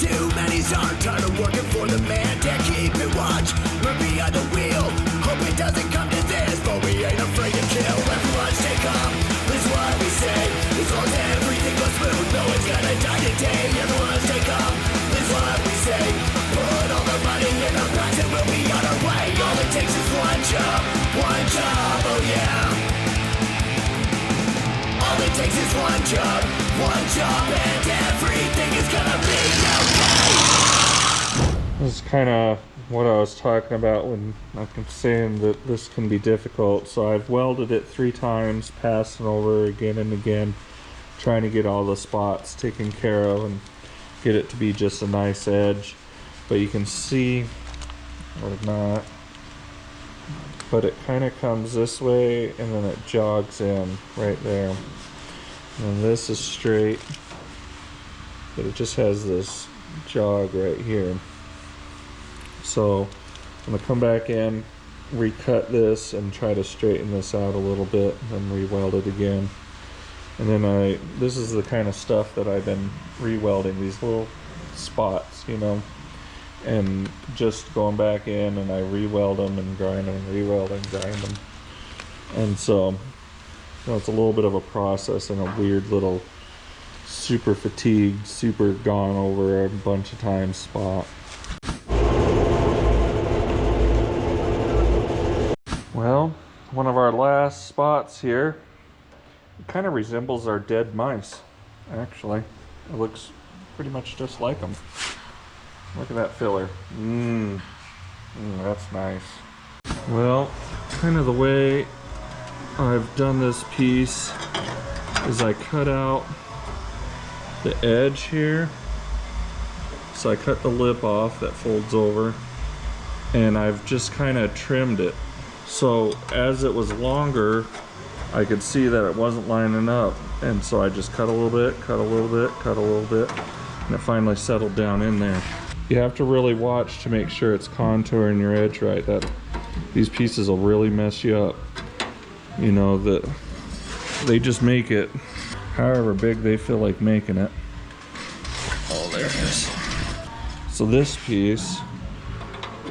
Too many's hard, tired of working for the man. Can't keep it watch, we're behind the wheel. Hope it doesn't come to this, but we ain't afraid to kill. Everyone's take up, that's what we say. As long as everything goes smooth, no one's gonna die today. Everyone's take up, that's what we say. Put all the money in our bags and we'll be on our way. All it takes is one job, oh yeah. All it takes is one job, and everything is gonna be okay. This is kind of what I was talking about when I'm saying that this can be difficult. So I've welded it 3 times, passing over again and again, trying to get all the spots taken care of and get it to be just a nice edge. But you can see, or not, but it kind of comes this way and then it jogs in right there. And this is straight, but it just has this jog right here. So I'm gonna come back in, recut this and try to straighten this out a little bit, then re-weld it again. And then this is the kind of stuff that I've been re-welding, these little spots, you know, and just going back in and I re-weld them and grind them, re-weld and grind them. And so, you know, it's a little bit of a process and a weird little super fatigued, super gone over a bunch of times spot. Well, one of our last spots here, it kind of resembles our dead mice, actually. It looks pretty much just like them. Look at that filler. That's nice. Well, kind of the way I've done this piece is I cut out the edge here. So I cut the lip off that folds over, and I've just kind of trimmed it. So as it was longer, I could see that it wasn't lining up, and so I just cut a little bit, cut a little bit, cut a little bit, and it finally settled down in there. You have to really watch to make sure it's contouring your edge right. That these pieces will really mess you up. You know, that they just make it however big they feel like making it. Oh, there it is. So this piece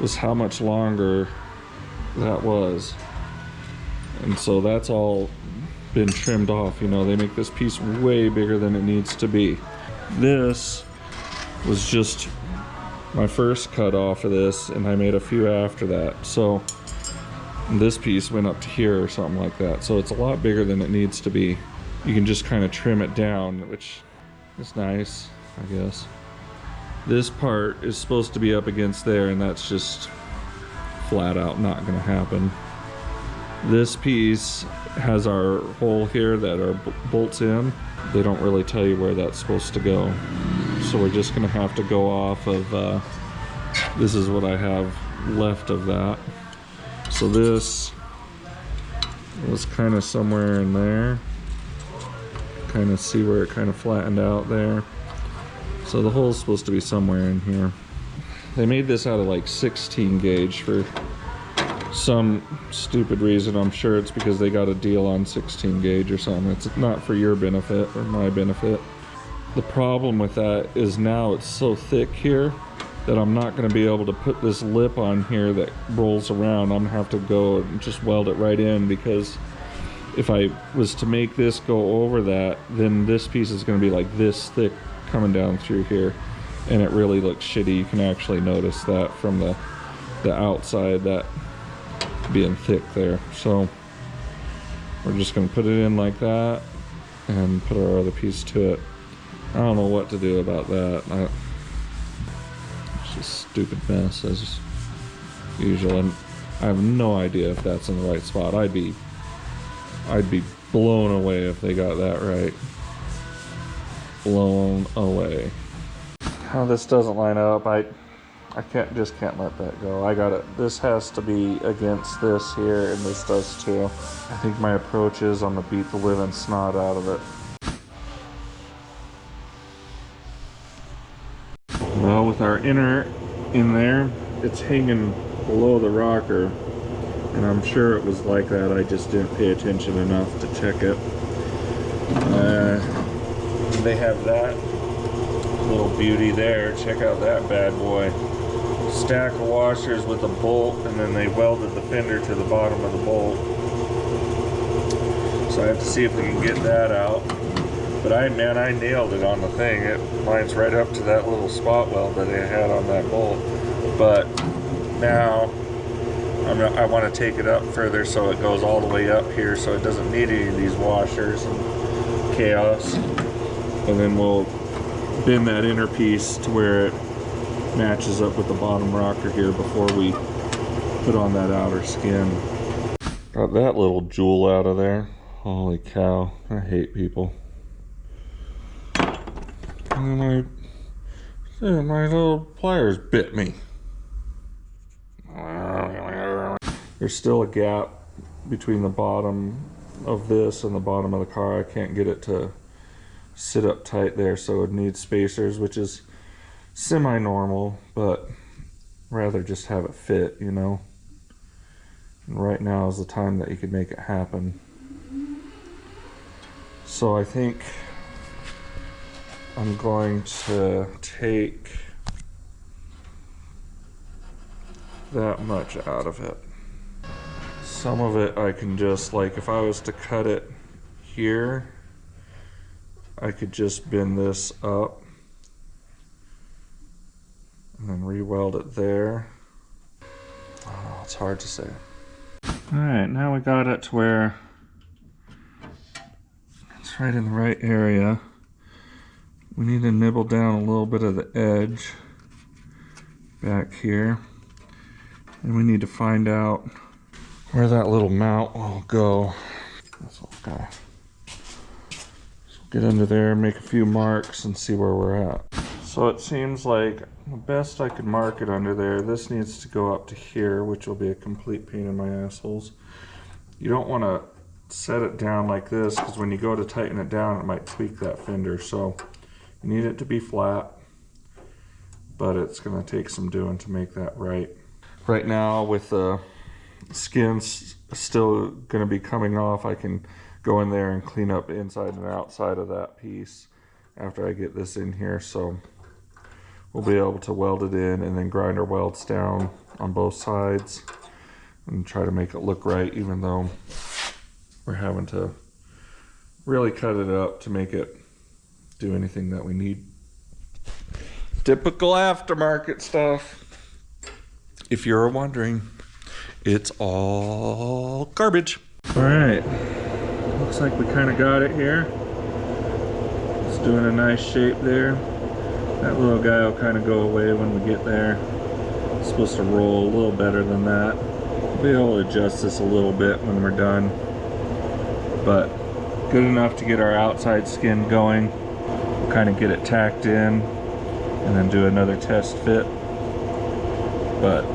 was how much longer that was, and so that's all been trimmed off. You know, they make this piece way bigger than it needs to be. This was just my first cut off of this, and I made a few after that. So this piece went up to here or something like that. So it's a lot bigger than it needs to be. You can just kind of trim it down, which is nice, I guess. This part is supposed to be up against there, and that's just flat out not gonna happen. This piece has our hole here that our bolts in. They don't really tell you where that's supposed to go. So we're just gonna have to go off of, this is what I have left of that. So this was kind of somewhere in there. Kind of see where it kind of flattened out there. So the hole's supposed to be somewhere in here. They made this out of like 16 gauge for some stupid reason. I'm sure it's because they got a deal on 16 gauge or something. It's not for your benefit or my benefit. The problem with that is now it's so thick here that I'm not going to be able to put this lip on here that rolls around. I'm going to have to go and just weld it right in, because if I was to make this go over that, then this piece is going to be like this thick coming down through here, and it really looks shitty. You can actually notice that from the outside, that being thick there. So we're just going to put it in like that and put our other piece to it. I don't know what to do about that. It's just a stupid mess as usual, and I have no idea if that's in the right spot. I'd be blown away if they got that right. Blown away. How this doesn't line up, I can't let that go. I got it. This has to be against this here, and this does too. I think my approach is I'm gonna beat the living snot out of it. Well, with our inner in there, it's hanging below the rocker, and I'm sure it was like that. I just didn't pay attention enough to check it. They have that little beauty there. Check out that bad boy. Stack of washers with a bolt, and then they welded the fender to the bottom of the bolt. So I have to see if we can get that out. But I nailed it on the thing. It lines right up to that little spot weld that I had on that bolt. But now I want to take it up further so it goes all the way up here, so it doesn't need any of these washers and chaos. And then we'll bend that inner piece to where it matches up with the bottom rocker here before we put on that outer skin. Got that little jewel out of there. Holy cow, I hate people. And my little pliers bit me. There's still a gap between the bottom of this and the bottom of the car. I can't get it to sit up tight there, so it needs spacers, which is semi-normal, but rather just have it fit, you know. And right now is the time that you could make it happen. So I think I'm going to take that much out of it. Some of it I can just, like, if I was to cut it here, I could just bend this up and then re-weld it there. Oh, it's hard to say. Alright, now we got it to where it's right in the right area. We need to nibble down a little bit of the edge back here. And we need to find out where that little mount will go. This little guy. So get under there, make a few marks, and see where we're at. So it seems like the best I could mark it under there, this needs to go up to here, which will be a complete pain in my assholes. You don't want to set it down like this, because when you go to tighten it down, it might tweak that fender. So you need it to be flat, but it's going to take some doing to make that right. Right now, with the skin's still going to be coming off, I can go in there and clean up the inside and outside of that piece after I get this in here. So we'll be able to weld it in and then grind our welds down on both sides and try to make it look right, even though we're having to really cut it up to make it do anything that we need. Typical aftermarket stuff. If you're wondering, it's all garbage. All right, looks like we kind of got it here. It's doing a nice shape there. That little guy will kind of go away when we get there. It's supposed to roll a little better than that. We'll be able to adjust this a little bit when we're done. But good enough to get our outside skin going. We'll kind of get it tacked in and then do another test fit. But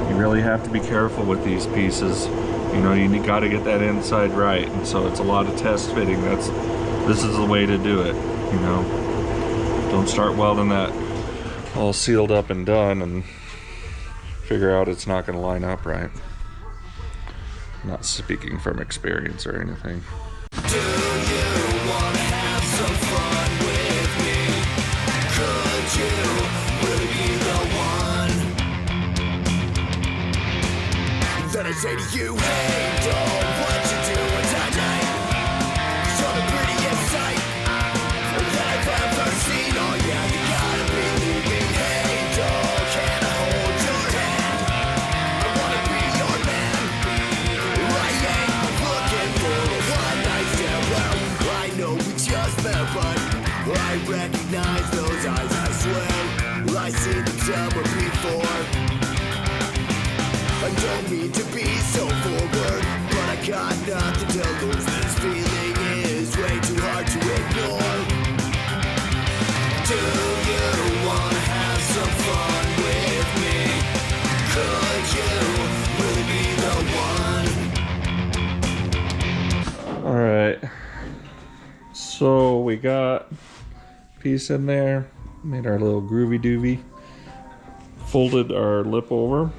you really have to be careful with these pieces. You know, you got to get that inside right, and so it's a lot of test fitting. This is the way to do it, you know. Don't start welding that all sealed up and done and figure out it's not going to line up right. I'm not speaking from experience or anything. Do you want to have some fun with me? Could you really be the one? Then I say to you, hey, dog, what you doing tonight? 'Cause you're the prettiest sight that I've ever seen. Oh yeah, you gotta believe me. Hey, dog, can I hold your hand? I wanna be your man. I ain't looking for a one-night stand. Well, I know we just met, but I recognize those eyes, I swear. I seen them somewhere before. I don't mean to be so forward, but I got nothing to lose. This feeling is way too hard to ignore. Do you want to have some fun with me? Could you really be the one? Alright, so we got a piece in there, made our little groovy doovy, folded our lip over,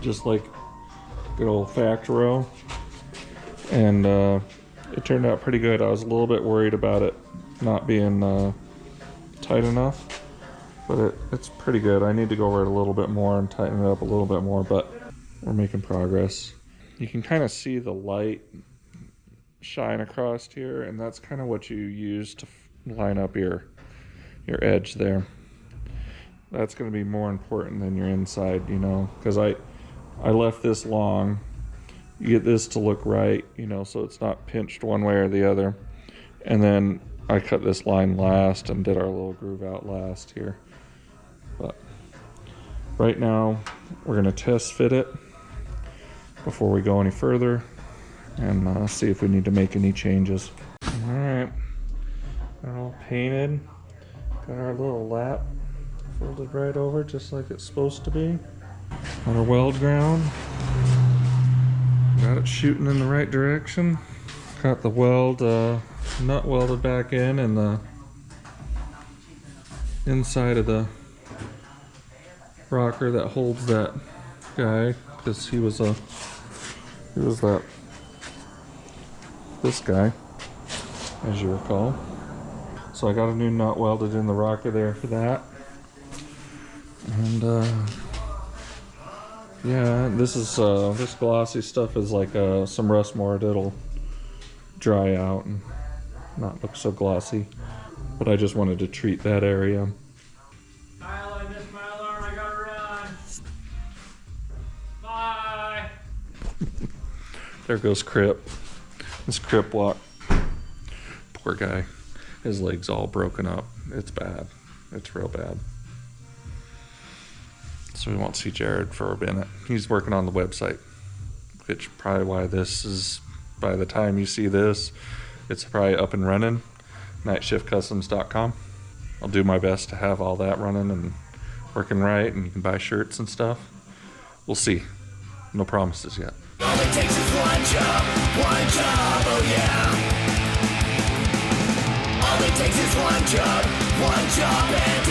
just like good old Factoro, and it turned out pretty good. I was a little bit worried about it not being tight enough, but it's pretty good. I need to go over it a little bit more and tighten it up a little bit more, but we're making progress. You can kind of see the light shine across here, and that's kind of what you use to line up your edge there. That's going to be more important than your inside, you know, because I left this long. You get this to look right, you know, so it's not pinched one way or the other. And then I cut this line last and did our little groove out last here. But right now we're going to test fit it before we go any further and see if we need to make any changes. All right, got it all painted. Got our little lap folded right over just like it's supposed to be. Got our weld ground. Got it shooting in the right direction. Got the weld nut welded back in, and the inside of the rocker that holds that guy, because he was this guy, as you recall. So I got a new nut welded in the rocker there for that. And yeah, this is this glossy stuff is like some rust more. It'll dry out and not look so glossy. But I just wanted to treat that area. Kyle, I missed my alarm. I gotta run. Bye. There goes Crip. This Crip walk. Poor guy. His leg's all broken up. It's bad. It's real bad. So we won't see Jared for a minute. He's working on the website, which probably why this is, by the time you see this, it's probably up and running. nightshiftcustoms.com. I'll do my best to have all that running and working right, and you can buy shirts and stuff. We'll see. No promises yet. All it takes is one job, oh yeah. All it takes is one job, and